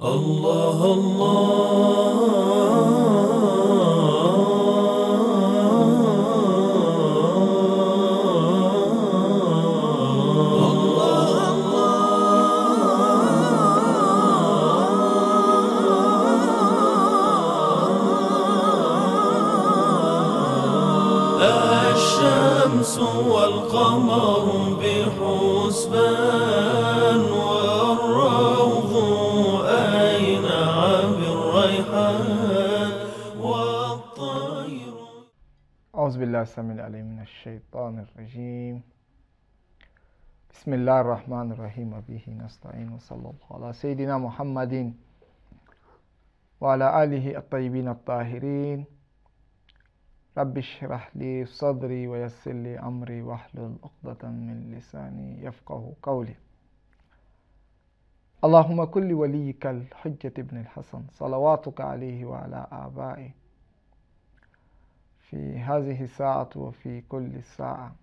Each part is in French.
الله الشمس والقمر بحسبان والروض أينع بالريحان والطير. أعوذ بالله السميع العليم من الشيطان الرجيم. بسم الله الرحمن الرحيم وبه نستعين وصلى الله على سيدنا محمد وعلى آله الطيبين الطاهرين. رب اشرح لي صدري ويسر لي أمري واحلل عقدة من لساني يفقه قولي. اللهم كل وليك الحجة ابن الحسن صلواتك عليه وعلى آبائه في هذه الساعة وفي كل ساعة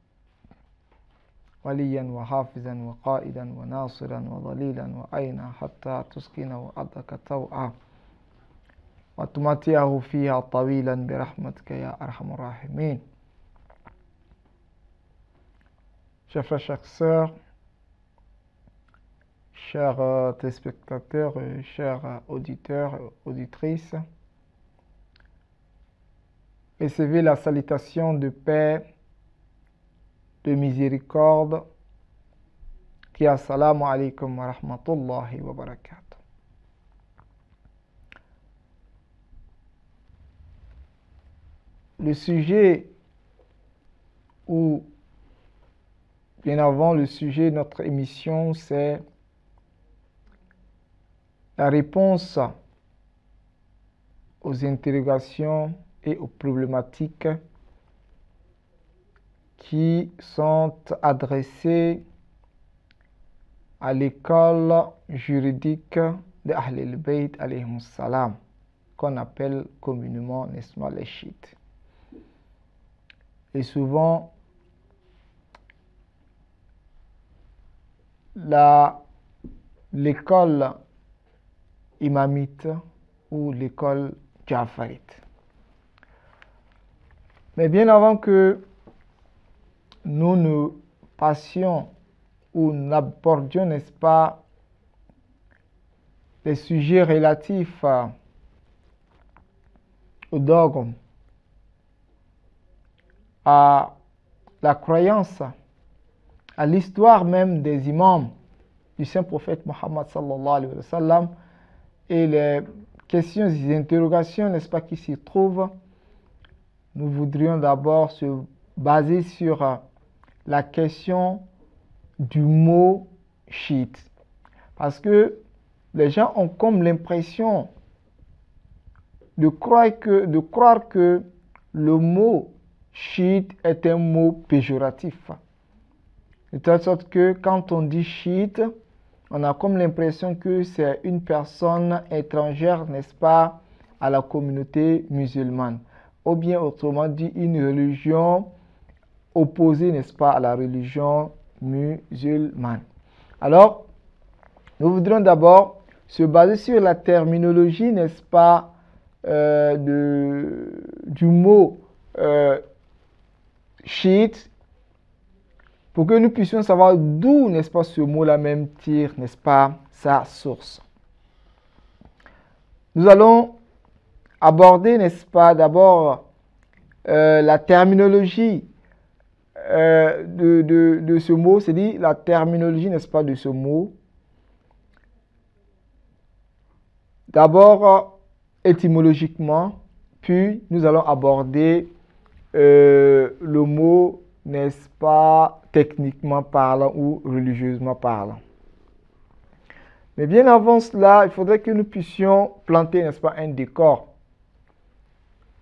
وليا وحافظا وقائدا وناصرا وظليلا وأينا حتى تسكنه أرضك طوعا وتمتعه فيها طويلا برحمتك يا أرحم الراحمين. Chers frères, chères sœurs, chers téléspectateurs, chers auditeurs, auditrices, recevez la salutation de paix, de miséricorde, qui est assalamu alaikum wa rahmatullahi wa barakatuh. Le sujet, ou bien avant le sujet de notre émission, c'est la réponse aux interrogations et aux problématiques qui sont adressées à l'école juridique de Ahl al-Bayt alayhim salam, qu'on appelle communément, n'est-ce pas, les chiites. Et souvent, l'école imamite ou l'école jafarite. Mais bien avant que nous ne passions ou n'abordions, n'est-ce pas, les sujets relatifs au dogme, à la croyance, à l'histoire même des imams du saint prophète Mohammed sallallahu alayhi wa sallam et les questions et les interrogations, n'est-ce pas, qui s'y trouvent, nous voudrions d'abord se baser sur la question du mot chiite. Parce que les gens ont comme l'impression de croire que le mot chiite est un mot péjoratif. De telle sorte que quand on dit chiite, on a comme l'impression que c'est une personne étrangère, n'est-ce pas, à la communauté musulmane. Ou bien autrement dit, une religion opposée, n'est-ce pas, à la religion musulmane. Alors, nous voudrions d'abord se baser sur la terminologie, n'est-ce pas, du mot chiite, pour que nous puissions savoir d'où, n'est-ce pas, ce mot-là même tire, n'est-ce pas, sa source. Nous allons aborder, n'est-ce pas, d'abord la terminologie de ce mot, c'est-à-dire la terminologie, n'est-ce pas, de ce mot. D'abord, étymologiquement, puis nous allons aborder le mot, n'est-ce pas, techniquement parlant ou religieusement parlant. Mais bien avant cela, il faudrait que nous puissions planter, n'est-ce pas, un décor.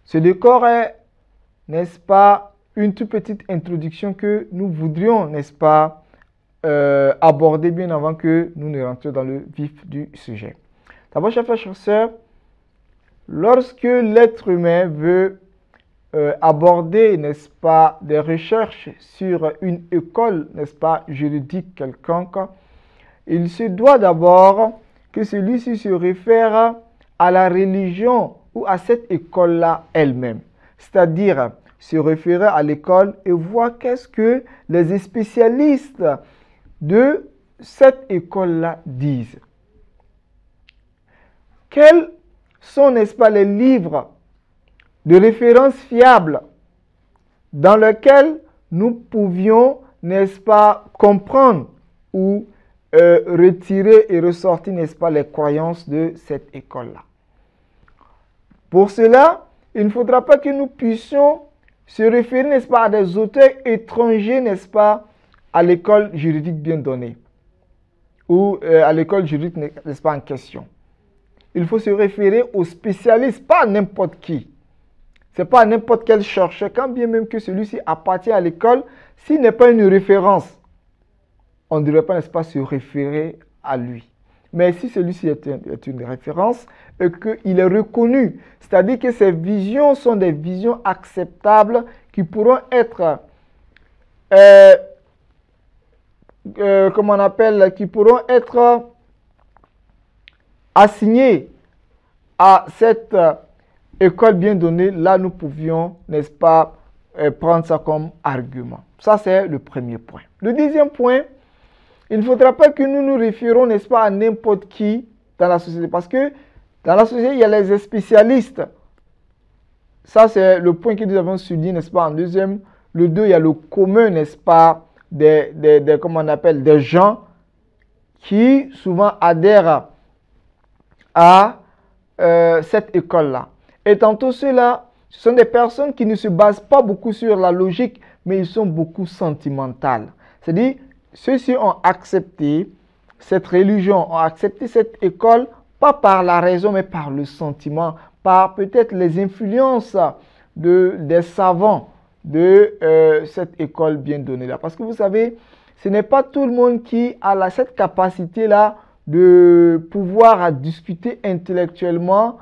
Ce décor est, n'est-ce pas, une toute petite introduction que nous voudrions, n'est-ce pas, aborder bien avant que nous ne rentrions dans le vif du sujet. D'abord, chers frères et sœurs, lorsque l'être humain veut aborder, n'est-ce pas, des recherches sur une école, n'est-ce pas, juridique quelconque, il se doit d'abord que celui-ci se réfère à la religion ou à cette école-là elle-même. C'est-à-dire se référer à l'école et voir qu'est-ce que les spécialistes de cette école-là disent. Quels sont, n'est-ce pas, les livres de référence fiables dans lesquels nous pouvions, n'est-ce pas, comprendre ou retirer et ressortir, n'est-ce pas, les croyances de cette école-là. Pour cela, il ne faudra pas que nous puissions se référer, n'est-ce pas, à des auteurs étrangers, n'est-ce pas, à l'école juridique bien donnée ou à l'école juridique, n'est-ce pas, en question. Il faut se référer aux spécialistes, pas à n'importe qui. Ce n'est pas à n'importe quel chercheur, quand bien même que celui-ci appartient à l'école, s'il n'est pas une référence, on ne devrait pas, n'est-ce pas, se référer à lui. Mais si celui-ci est une référence et qu'il est reconnu, c'est-à-dire que ses visions sont des visions acceptables qui pourront être, comment on appelle, qui pourront être assignées à cette école bien donnée, là nous pouvions, n'est-ce pas, prendre ça comme argument. Ça, c'est le premier point. Le deuxième point, il ne faudra pas que nous nous référons, n'est-ce pas, à n'importe qui dans la société. Parce que dans la société, il y a les spécialistes. Ça, c'est le point que nous avons souligné, n'est-ce pas, en deuxième. Le 2, il y a le commun, n'est-ce pas, comment on appelle, des gens qui souvent adhèrent à cette école-là. Et tantôt, ceux-là, ce sont des personnes qui ne se basent pas beaucoup sur la logique, mais ils sont beaucoup sentimentales. C'est-à-dire, ceux-ci ont accepté cette religion, ont accepté cette école, pas par la raison, mais par le sentiment, par peut-être les influences des savants de cette école bien donnée-là. Parce que vous savez, ce n'est pas tout le monde qui a cette capacité-là de pouvoir discuter intellectuellement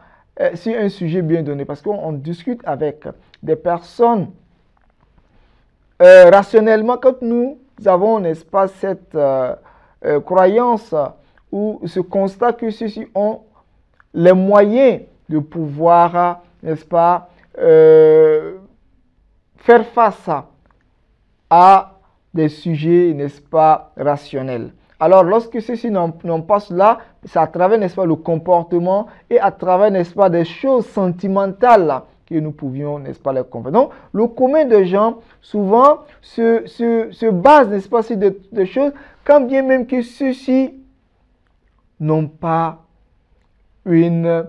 sur un sujet bien donné. Parce qu'on discute avec des personnes rationnellement, quand nous avons, n'est-ce pas, cette croyance ou ce constat que ceux-ci ont les moyens de pouvoir, n'est-ce pas, faire face à des sujets, n'est-ce pas, rationnels. Alors, lorsque ceux-ci n'ont pas cela, c'est à travers, n'est-ce pas, le comportement et à travers, n'est-ce pas, des choses sentimentales que nous pouvions, n'est-ce pas, les comprendre. Donc, le commun de gens, souvent, se base, n'est-ce pas, sur des choses, quand bien même que ceux-ci n'ont pas une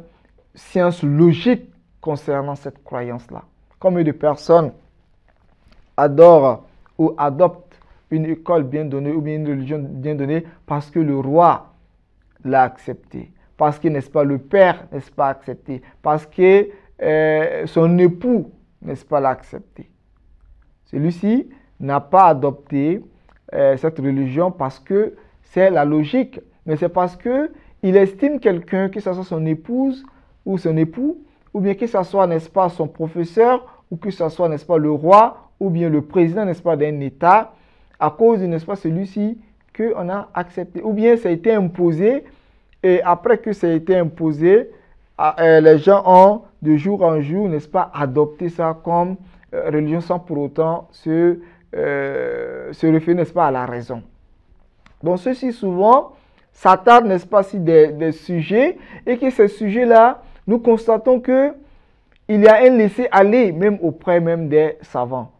science logique concernant cette croyance-là. Combien de personnes adorent ou adoptent une école bien donnée ou bien une religion bien donnée parce que le roi l'a accepté, parce que, n'est-ce pas, le père, n'est-ce pas, accepté, parce que son époux, n'est-ce pas, l'a accepté. Celui-ci n'a pas adopté cette religion parce que c'est la logique, mais c'est parce qu'il estime quelqu'un, que ce soit son épouse ou son époux, ou bien que ce soit, n'est-ce pas, son professeur, ou que ce soit, n'est-ce pas, le roi, ou bien le président, n'est-ce pas, d'un État, à cause, n'est-ce pas, celui-ci qu'on a accepté. Ou bien ça a été imposé, et après que ça a été imposé, les gens ont, de jour en jour, n'est-ce pas, adopté ça comme religion sans pour autant se référer, n'est-ce pas, à la raison. Donc ceci souvent s'attarde, n'est-ce pas, sur des sujets, et que ces sujets-là, nous constatons que il y a un laisser-aller, même auprès même des savants.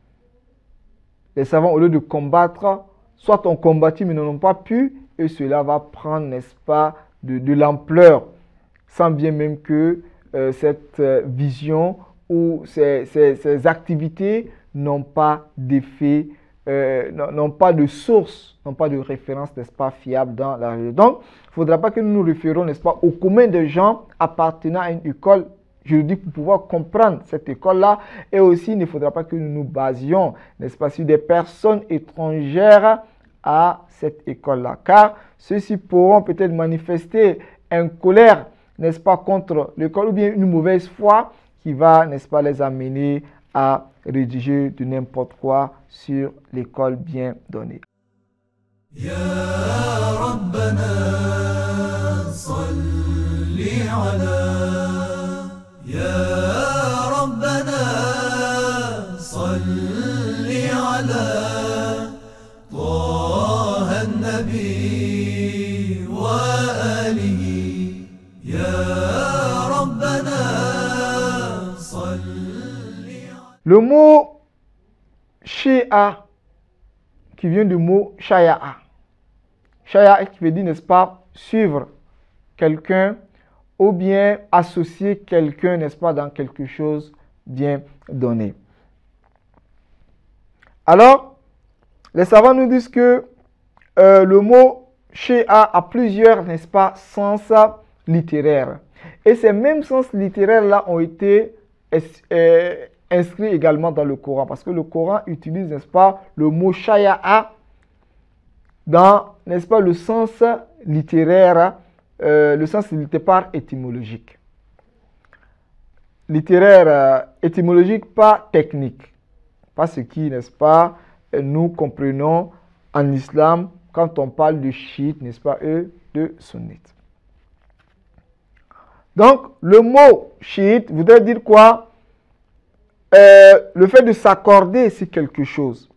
Les savants, au lieu de combattre, soit ont combattu mais n'ont pas pu, et cela va prendre, n'est-ce pas, de l'ampleur, sans bien même que cette vision ou ces activités n'ont pas d'effet, n'ont pas de source, n'ont pas de référence, n'est-ce pas, fiable dans la réalité. Donc, il ne faudra pas que nous nous référons, n'est-ce pas, au commun des gens appartenant à une école juridique pour pouvoir comprendre cette école-là. Et aussi, il ne faudra pas que nous nous basions, n'est-ce pas, sur des personnes étrangères à cette école-là. Car ceux-ci pourront peut-être manifester une colère, n'est-ce pas, contre l'école ou bien une mauvaise foi qui va, n'est-ce pas, les amener à rédiger de n'importe quoi sur l'école bien donnée. يا ربنا صل على يا ربنا صل على طه النبي وآله يا ربنا صل Le mot Shia, qui vient du mot Shaya'a. Shaya'a qui veut dire, n'est-ce pas, suivre quelqu'un ou bien associer quelqu'un, n'est-ce pas, dans quelque chose bien donné. Alors, les savants nous disent que le mot Shia a plusieurs, n'est-ce pas, sens littéraires. Et ces mêmes sens littéraires-là ont été inscrits également dans le Coran. Parce que le Coran utilise, n'est-ce pas, le mot Shaya'a dans, n'est-ce pas, le sens littéraire, le sens littéraire étymologique. Littéraire étymologique, pas technique. Pas ce qui, n'est-ce pas, nous comprenons en islam quand on parle de chiites, n'est-ce pas, eux, de sunnites. Donc, le mot chiite voudrait dire quoi? Le fait de s'accorder sur quelque chose.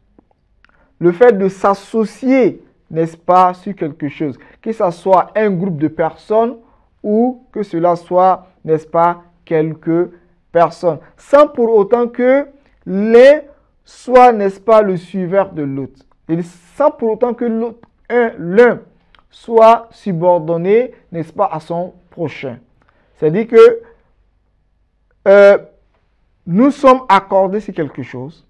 Le fait de s'associer, n'est-ce pas, sur quelque chose. Que ce soit un groupe de personnes ou que cela soit, n'est-ce pas, quelques personnes. Sans pour autant que l'un soit, n'est-ce pas, le suiveur de l'autre. Et sans pour autant que l'un soit subordonné, n'est-ce pas, à son prochain. C'est-à-dire que nous sommes accordés sur quelque chose.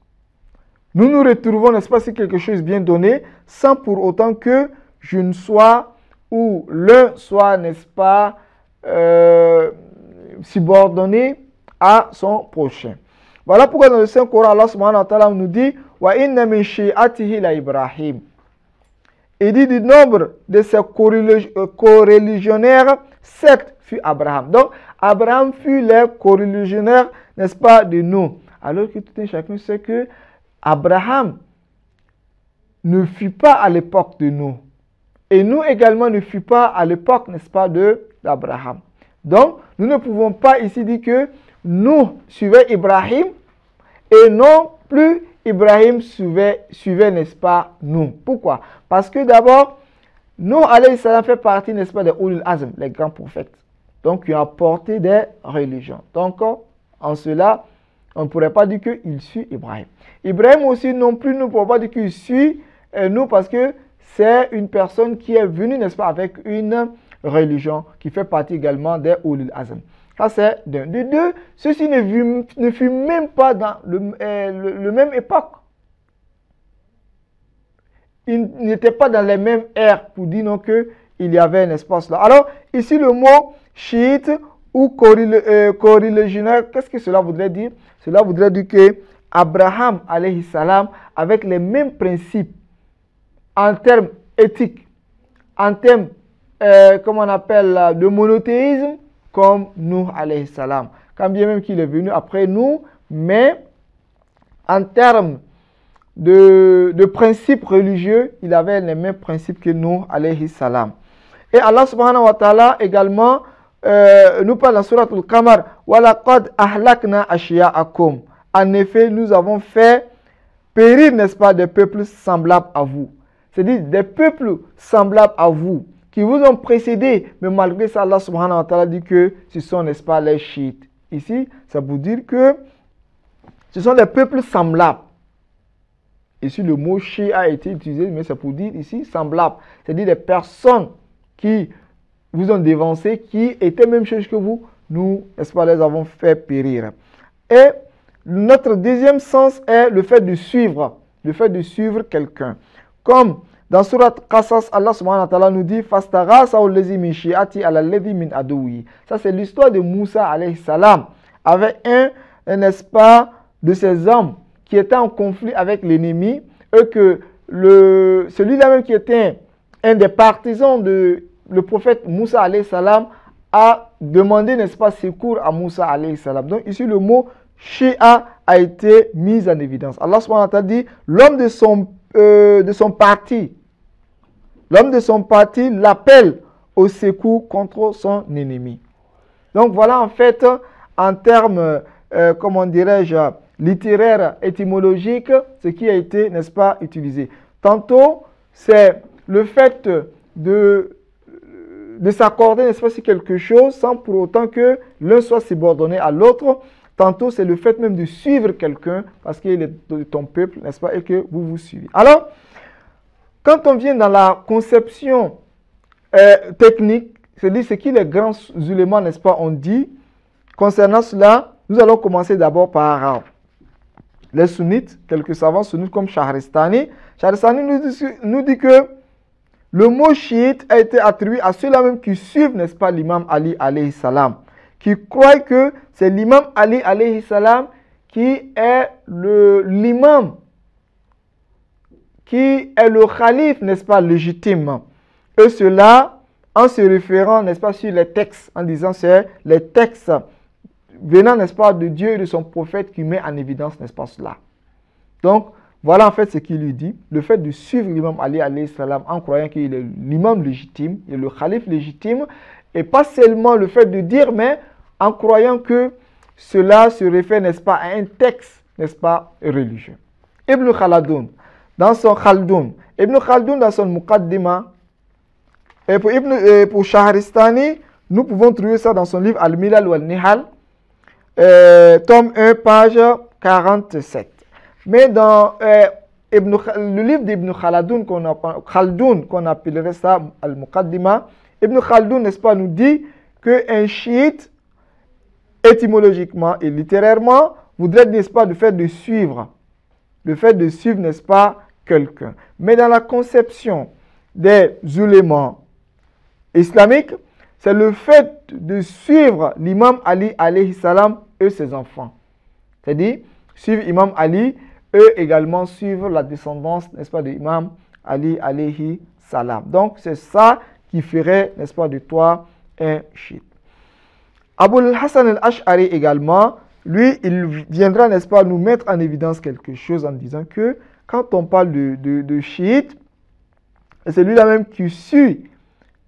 Nous nous retrouvons, n'est-ce pas, sur quelque chose bien donné, sans pour autant que je ne sois, ou l'un soit, n'est-ce pas, subordonné à son prochain. Voilà pourquoi dans le Saint-Coran, Allah subhanahu wa ta'ala nous dit « Wa inna min shi'atihi la Ibrahim ». Il dit du nombre de ses coreligionnaires, 7 fut Abraham. Donc, Abraham fut le coreligionnaire, n'est-ce pas, de nous. Alors que tout un chacun sait que Abraham ne fut pas à l'époque de nous. Et nous également ne fut pas à l'époque, n'est-ce pas, d'Abraham. Donc, nous ne pouvons pas ici dire que nous suivons Ibrahim et non plus Ibrahim suivait, n'est-ce pas, nous. Pourquoi? Parce que d'abord, nous, alayhi salam, fait partie, n'est-ce pas, des Ulul Azm, les grands prophètes. Donc, qui ont apporté des religions. Donc, en cela, on ne pourrait pas dire qu'il suit Ibrahim. Ibrahim aussi non plus, nous ne pouvons pas dire qu'il suit nous parce que c'est une personne qui est venue, n'est-ce pas, avec une religion qui fait partie également des Ulul Azm. Ça, c'est d'un. De deux, ceci ne fut même pas dans le même époque. Ils n'étaient pas dans les mêmes ères pour dire non qu'il y avait un espace là. Alors, ici, le mot chiite ou coreligionnaire, qu'est-ce que cela voudrait dire? Cela voudrait dire que Abraham, alayhi salam, avec les mêmes principes en termes éthiques, en termes, comment on appelle, de monothéisme, comme nous, alayhi salam. Quand bien même qu'il est venu après nous, mais en termes de principes religieux, il avait les mêmes principes que nous, alayhi salam. Et Allah subhanahu wa ta'ala également nous parle dans Surat Al-Qamar, وَلَقَدْ أَهْلَكْنَا أَشْيَاءَكُمْ. En effet, nous avons fait périr, n'est-ce pas, des peuples semblables à vous. C'est-à-dire des peuples semblables à vous, qui vous ont précédé, mais malgré ça, Allah subhanahu wa ta'ala dit que ce sont, n'est-ce pas, les chiites. Ici, ça veut dire que ce sont des peuples semblables. Ici, le mot chi a été utilisé, mais c'est pour dire ici semblable. C'est-à-dire des personnes qui vous ont dévancé, qui étaient même chose que vous, nous, n'est-ce pas, les avons fait périr. Et notre deuxième sens est le fait de suivre quelqu'un. Comme dans Surat Qasas, Allah subhanahu wa ta'ala nous dit Fastaghasahu allazi min shi'ati ala allazi min aduwi. Ça, c'est l'histoire de Moussa alayhi salam avec un n'est-ce pas, de ces hommes qui étaient en conflit avec l'ennemi et que celui-là même qui était un des partisans de le prophète Moussa alayhi salam a demandé, n'est-ce pas, secours à Moussa alayhi salam. Donc ici le mot Shia a été mis en évidence. Allah subhanahu wa ta'ala dit l'homme de son parti l'appelle au secours contre son ennemi. Donc voilà en fait, en termes, comment dirais-je, littéraires, étymologiques, ce qui a été, n'est-ce pas, utilisé. Tantôt, c'est le fait de s'accorder, n'est-ce pas, sur quelque chose sans pour autant que l'un soit subordonné à l'autre. Tantôt, c'est le fait même de suivre quelqu'un parce qu'il est de ton peuple, n'est-ce pas, et que vous vous suivez. Alors, quand on vient dans la conception technique, c'est-à-dire ce que les grands éléments, n'est-ce pas, ont dit, concernant cela, nous allons commencer d'abord par les sunnites, quelques savants sunnites comme Shahristani. Shahristani nous dit que le mot chiite a été attribué à ceux-là même qui suivent, n'est-ce pas, l'imam Ali alayhi salam, qui croient que c'est l'imam Ali alayhi salam qui est l'imam, qui est le calife, n'est-ce pas, légitime. Et cela en se référant, n'est-ce pas, sur les textes, en disant c'est les textes venant, n'est-ce pas, de Dieu et de son prophète qui met en évidence, n'est-ce pas, cela. Donc, voilà en fait ce qu'il lui dit. Le fait de suivre l'imam Ali alayhi salam en croyant qu'il est l'imam légitime, il est le calife légitime, et pas seulement le fait de dire, mais en croyant que cela se réfère, n'est-ce pas, à un texte, n'est-ce pas, religieux. Ibn Khaldun, dans son Muqaddima, et pour Shahristani, nous pouvons trouver ça dans son livre Al-Milal wal-Nihal, tome 1, page 47. Mais dans le livre d'Ibn Khaldun, qu'on appellerait ça Al-Muqaddima, Ibn Khaldun, n'est-ce pas, nous dit qu'un chiite, étymologiquement et littérairement, voudrait, n'est-ce pas, le fait de suivre, n'est-ce pas, quelqu'un. Mais dans la conception des ulémas islamiques, c'est le fait de suivre l'imam Ali alayhi salam et ses enfants. C'est-à-dire, suivre l'imam Ali, eux également suivre la descendance, n'est-ce pas, de l'imam Ali alayhi salam. Donc, c'est ça qui ferait, n'est-ce pas, de toi un chiite. Abul Hassan al-Ash'ari également, lui, il viendra, n'est-ce pas, nous mettre en évidence quelque chose en disant que quand on parle de chiite, c'est lui-là même qui suit,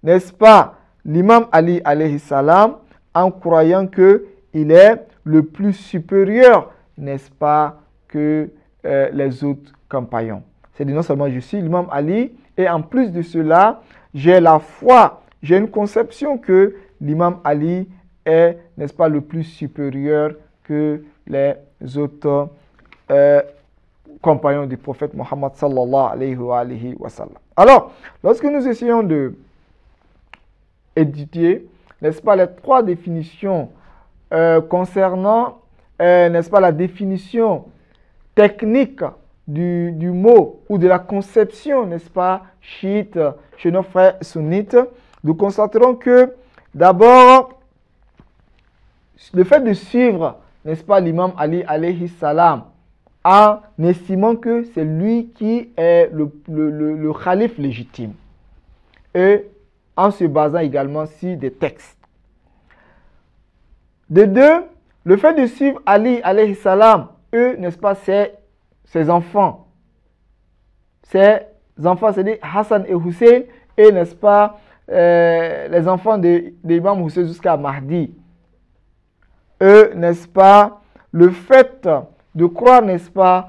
n'est-ce pas, l'imam Ali alayhi salam en croyant qu'il est le plus supérieur, n'est-ce pas, que les autres compagnons. C'est-à-dire non seulement je suis l'imam Ali, et en plus de cela, j'ai la foi, j'ai une conception que l'imam Ali est, n'est-ce pas, le plus supérieur que les autres compagnons du prophète Mohammed sallallahu alayhi wa sallam. Alors, lorsque nous essayons de étudier, n'est-ce pas, les trois définitions concernant, n'est-ce pas, la définition technique du mot ou de la conception, n'est-ce pas, chiite chez nos frères sunnites, nous constaterons que d'abord, le fait de suivre, n'est-ce pas, l'imam Ali alayhi salam, en estimant que c'est lui qui est le calife légitime, et en se basant également sur des textes. De deux, le fait de suivre Ali alayhi salam, eux, n'est-ce pas, c'est ses enfants. Ses enfants, c'est-à-dire Hassan et Hussein, et n'est-ce pas, les enfants de l'imam Hussein jusqu'à Mahdi. Eux, n'est-ce pas, le fait de croire, n'est-ce pas,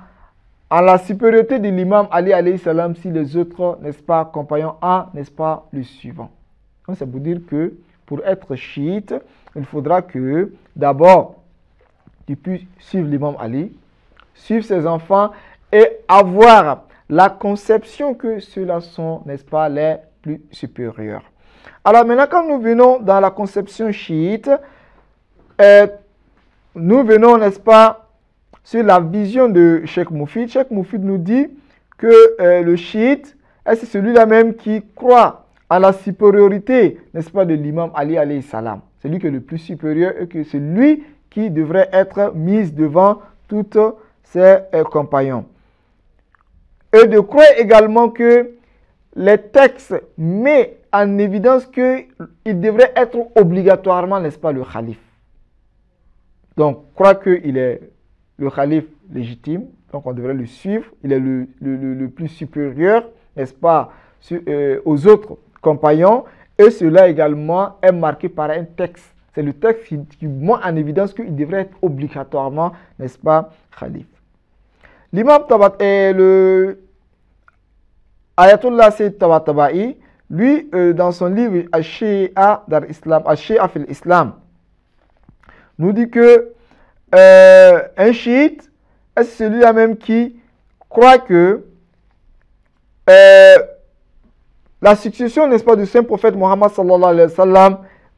en la supériorité de l'imam Ali alayhi salam si les autres, n'est-ce pas, compagnons en, n'est-ce pas, le suivant. Donc, c'est pour dire que pour être chiite, il faudra que d'abord, tu puisses suivre l'imam Ali, suivre ses enfants et avoir la conception que ceux-là sont, n'est-ce pas, les plus supérieurs. Alors maintenant, quand nous venons dans la conception chiite, nous venons, n'est-ce pas, sur la vision de Cheikh Moufid. Cheikh Moufid nous dit que le chiite, c'est celui-là même qui croit à la supériorité, n'est-ce pas, de l'imam Ali alayhi salam. C'est lui qui est le plus supérieur et que c'est lui qui devrait être mis devant toutes ses compagnons. Et de croire également que les textes mettent en évidence qu'il devrait être obligatoirement, n'est-ce pas, le calife. Donc, croire qu'il est le calife légitime, donc on devrait le suivre, il est le plus supérieur, n'est-ce pas, aux autres compagnons, Et cela également est marqué par un texte. C'est le texte qui montre en évidence qu'il devrait être obligatoirement, n'est-ce pas, khalife. L'imam le Ayatollah Sayyid Tabatabai, lui, dans son livre Al-Shi'a fil Islam, nous dit que un chiite est celui-là même qui croit que la succession, n'est-ce pas, du saint prophète Mohammed sallallahu alayhi wa sallam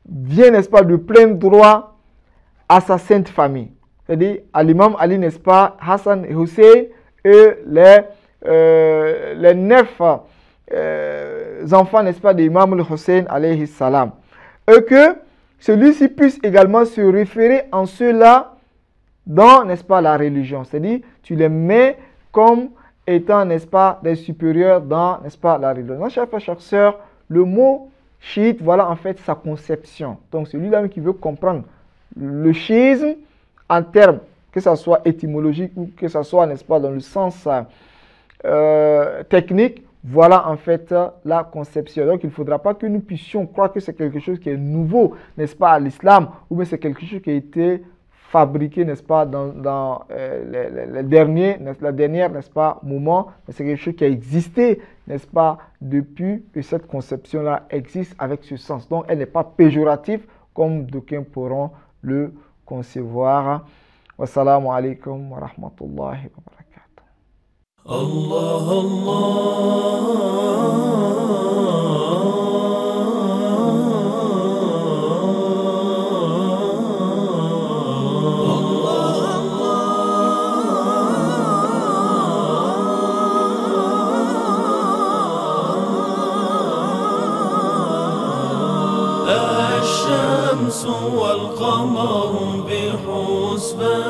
vient, n'est-ce pas, de plein droit à sa sainte famille. C'est-à-dire à l'imam Ali, n'est-ce pas, Hassan et Hussein et les 9 enfants, n'est-ce pas, d'imam al-Hussein alayhi salam. Et que celui-ci puisse également se référer en cela dans, n'est-ce pas, la religion. C'est-à-dire, tu les mets comme étant, n'est-ce pas, des supérieurs dans, n'est-ce pas, la religion. Donc, chers frères, chères sœurs, le mot chiite, voilà en fait sa conception. Donc, celui-là qui veut comprendre le chiisme en termes, que ce soit étymologique ou que ce soit, n'est-ce pas, dans le sens technique, voilà en fait la conception. Donc, il ne faudra pas que nous puissions croire que c'est quelque chose qui est nouveau, n'est-ce pas, à l'islam, ou bien c'est quelque chose qui a été fabriqué, n'est-ce pas, dans la dernière, n'est-ce pas, moment, mais c'est quelque chose qui a existé, n'est-ce pas, depuis que cette conception-là existe avec ce sens. Donc, elle n'est pas péjorative comme d'aucuns pourront le concevoir. Wassalamu alaikum wa rahmatullahi wa barakatuh. Allah, الشمس والقمر بحسبان